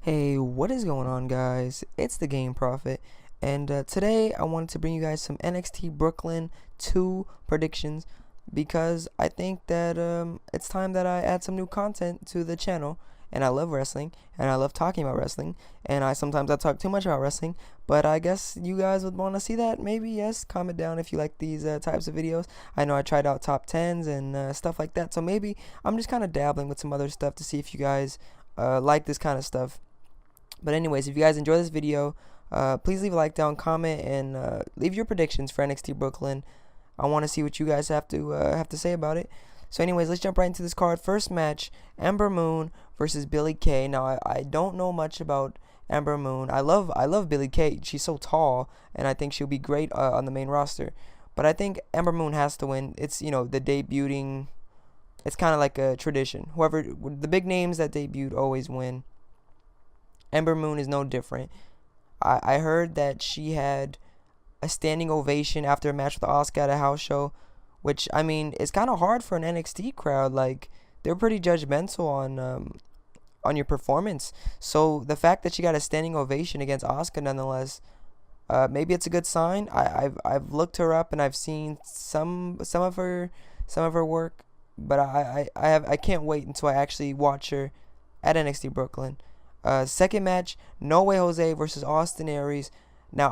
Hey, what is going on, guys? It's the Game Prophet, and today I wanted to bring you guys some NXT Brooklyn 2 predictions because I think that it's time that I add some new content to the channel. And I love wrestling, and I love talking about wrestling, and I talk too much about wrestling, but I guess you guys would want to see that. Maybe, yes. Comment down if you like these types of videos. I know I tried out top 10s and stuff like that, so maybe I'm just kind of dabbling with some other stuff to see if you guys like this kind of stuff. But anyways, if you guys enjoy this video, please leave a like down, comment, and leave your predictions for NXT Brooklyn. I want to see what you guys have to say about it. So anyways, let's jump right into this card. First match, Ember Moon versus Billie Kay. Now, I don't know much about Ember Moon. I love Billie Kay. She's so tall, and I think she'll be great on the main roster. But I think Ember Moon has to win. It's, the debuting. It's kind of like a tradition. Whoever, the big names that debuted always win. Ember Moon is no different. I heard that she had a standing ovation after a match with Asuka at a house show, which, I mean, it's kind of hard for an NXT crowd. Like, they're pretty judgmental on your performance. So the fact that she got a standing ovation against Asuka, nonetheless, maybe it's a good sign. I've looked her up and I've seen some of her work, but I can't wait until I actually watch her at NXT Brooklyn. Second match, No Way Jose versus Austin Aries. Now,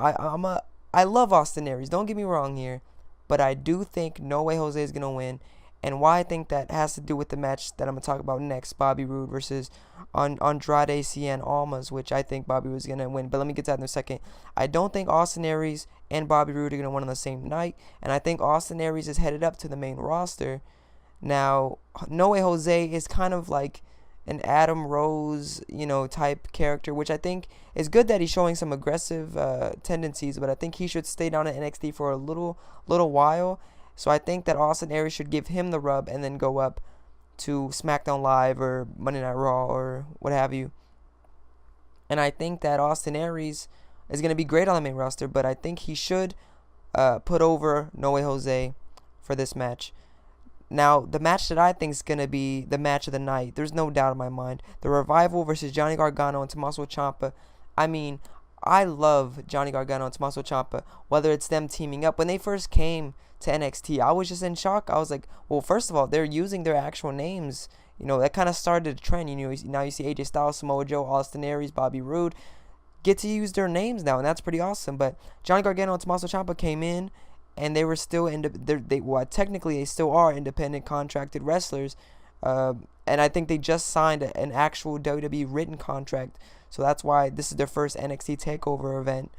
I love Austin Aries. Don't get me wrong here. But I do think No Way Jose is going to win. And why I think that has to do with the match that I'm going to talk about next. Bobby Roode versus Andrade Cien Almas, which I think Bobby Roode is going to win. But let me get to that in a second. I don't think Austin Aries and Bobby Roode are going to win on the same night. And I think Austin Aries is headed up to the main roster. Now, No Way Jose is kind of like an Adam Rose, type character, which I think is good that he's showing some aggressive tendencies, but I think he should stay down at NXT for a little while. So I think that Austin Aries should give him the rub and then go up to SmackDown Live or Monday Night Raw or what have you. And I think that Austin Aries is going to be great on the main roster, but I think he should put over No Way Jose for this match. Now, the match that I think is going to be the match of the night, there's no doubt in my mind. The Revival versus Johnny Gargano and Tommaso Ciampa. I mean, I love Johnny Gargano and Tommaso Ciampa, whether it's them teaming up. When they first came to NXT, I was just in shock. I was like, well, first of all, they're using their actual names. That kind of started a trend. Now you see AJ Styles, Samoa Joe, Austin Aries, Bobby Roode get to use their names now, and that's pretty awesome. But Johnny Gargano and Tommaso Ciampa came in, and they were still technically they still are independent contracted wrestlers, and I think they just signed an actual WWE written contract. So that's why this is their first NXT Takeover event,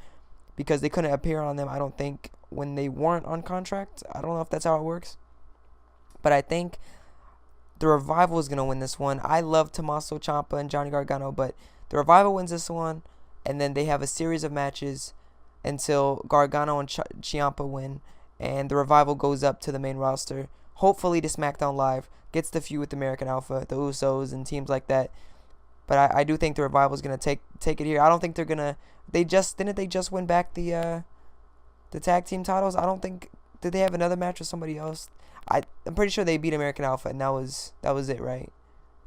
because they couldn't appear on them, I don't think, when they weren't on contract. I don't know if that's how it works, but I think the Revival is gonna win this one. I love Tommaso Ciampa and Johnny Gargano, but the Revival wins this one, and then they have a series of matches until Gargano and Ciampa win, and the Revival goes up to the main roster, hopefully to SmackDown Live, gets the feud with American Alpha, the Usos, and teams like that. But I do think the Revival is going to take it here. I don't think they're going to... They just win back the tag team titles? I don't think... Did they have another match with somebody else? I'm pretty sure they beat American Alpha, and that was it, right?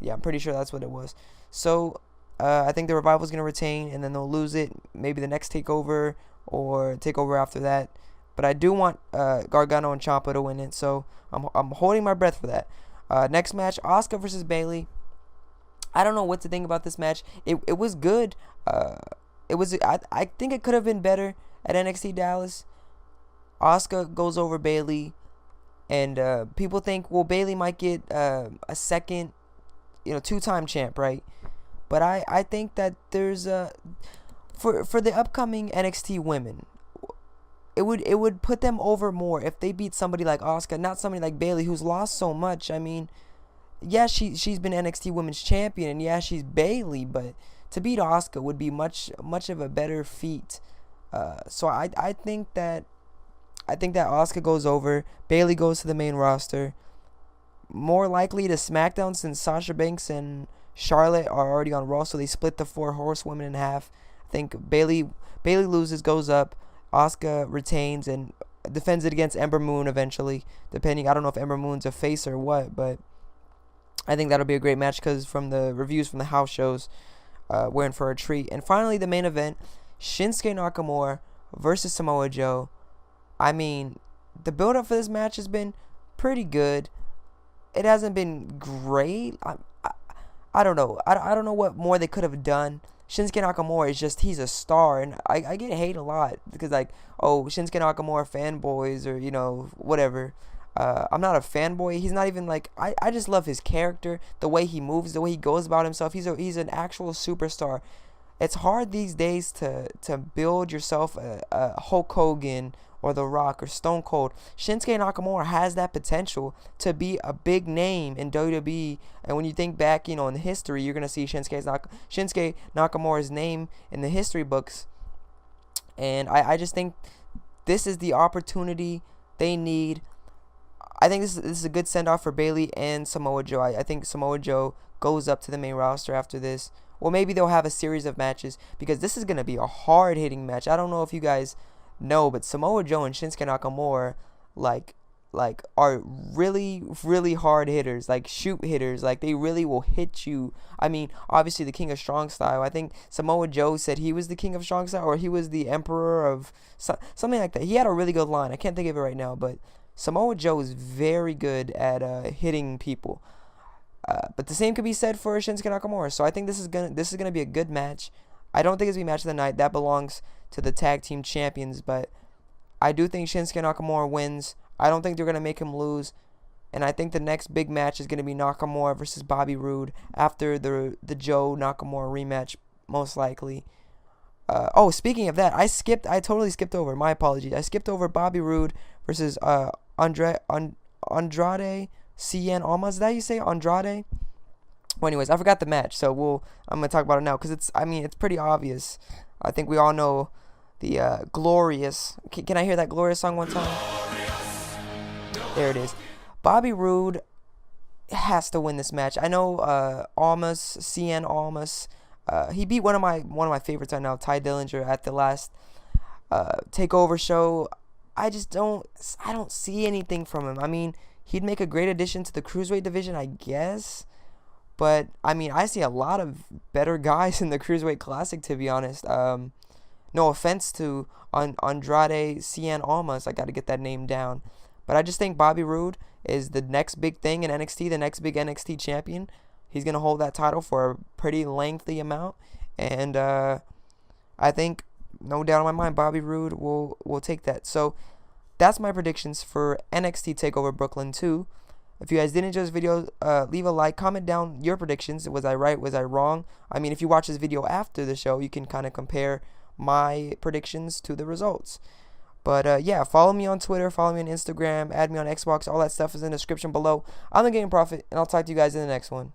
Yeah, I'm pretty sure that's what it was. So, I think the Revival is going to retain, and then they'll lose it. Maybe the next takeover, or takeover after that. But I do want Gargano and Ciampa to win it, so I'm holding my breath for that. Next match, Asuka versus Bayley. I don't know what to think about this match. It was good. I think it could have been better at NXT Dallas. Asuka goes over Bayley, and people think, well, Bayley might get a second, two-time champ, right? But I think that there's for the upcoming NXT women, it would put them over more if they beat somebody like Asuka, not somebody like Bayley, who's lost so much. I mean, yeah, she's been NXT Women's Champion, and yeah, she's Bayley, but to beat Asuka would be much of a better feat. So I think that Asuka goes over, Bayley goes to the main roster, more likely to SmackDown since Sasha Banks and Charlotte are already on Raw, so they split the 4 horsewomen in half. I think Bayley loses, goes up, Asuka retains and defends it against Ember Moon eventually, depending. I don't know if Ember Moon's a face or what, but I think that'll be a great match because from the reviews from the house shows, we're in for a treat. And finally, the main event, Shinsuke Nakamura versus Samoa Joe. I mean, the build-up for this match has been pretty good. It hasn't been great. I don't know. I don't know what more they could have done. Shinsuke Nakamura is just, he's a star, and I get hate a lot because, like, oh, Shinsuke Nakamura fanboys, or, you know, whatever. I'm not a fanboy. He's not even, like, I just love his character, the way he moves, the way he goes about himself. He's an actual superstar. It's hard these days to build yourself a Hulk Hogan or The Rock or Stone Cold. Shinsuke Nakamura has that potential to be a big name in WWE. And when you think back, you know, in history, you're going to see Shinsuke Nakamura's name in the history books. And I just think this is the opportunity they need. I think this is a good send-off for Bayley and Samoa Joe. I think Samoa Joe goes up to the main roster after this. Well, maybe they'll have a series of matches, because this is going to be a hard-hitting match. I don't know if you guys know, but Samoa Joe and Shinsuke Nakamura, like are really, really hard hitters, like shoot hitters. Like, they really will hit you. I mean, obviously the King of Strong Style. I think Samoa Joe said he was the King of Strong Style, or he was the Emperor of something like that. He had a really good line. I can't think of it right now, but Samoa Joe is very good at hitting people. But the same could be said for Shinsuke Nakamura. So I think this is gonna be a good match. I don't think it's gonna be match of the night. That belongs to the tag team champions. But I do think Shinsuke Nakamura wins. I don't think they're gonna make him lose. And I think the next big match is gonna be Nakamura versus Bobby Roode after the Joe Nakamura rematch, most likely. Oh, speaking of that, I totally skipped over. My apologies. I skipped over Bobby Roode versus Andrade Cien Almas. Is that how you say it? Andrade? Well, anyways, I forgot the match, so I'm gonna talk about it now because it's pretty obvious. I think we all know the Glorious. Can I hear that Glorious song one time? There it is. Bobby Roode has to win this match. I know Almas, Cien Almas. He beat one of my favorites right now, Ty Dillinger, at the last Takeover show. I don't see anything from him. I mean, he'd make a great addition to the Cruiserweight division, I guess. But, I mean, I see a lot of better guys in the Cruiserweight Classic, to be honest. No offense to Andrade Cien Almas. I got to get that name down. But I just think Bobby Roode is the next big thing in NXT, the next big NXT champion. He's going to hold that title for a pretty lengthy amount. And I think, no doubt in my mind, Bobby Roode will take that. So that's my predictions for NXT TakeOver Brooklyn 2. If you guys did enjoy this video, leave a like, comment down your predictions. Was I right? Was I wrong? I mean, if you watch this video after the show, you can kind of compare my predictions to the results. But yeah, follow me on Twitter, follow me on Instagram, add me on Xbox. All that stuff is in the description below. I'm the Game Prophet, and I'll talk to you guys in the next one.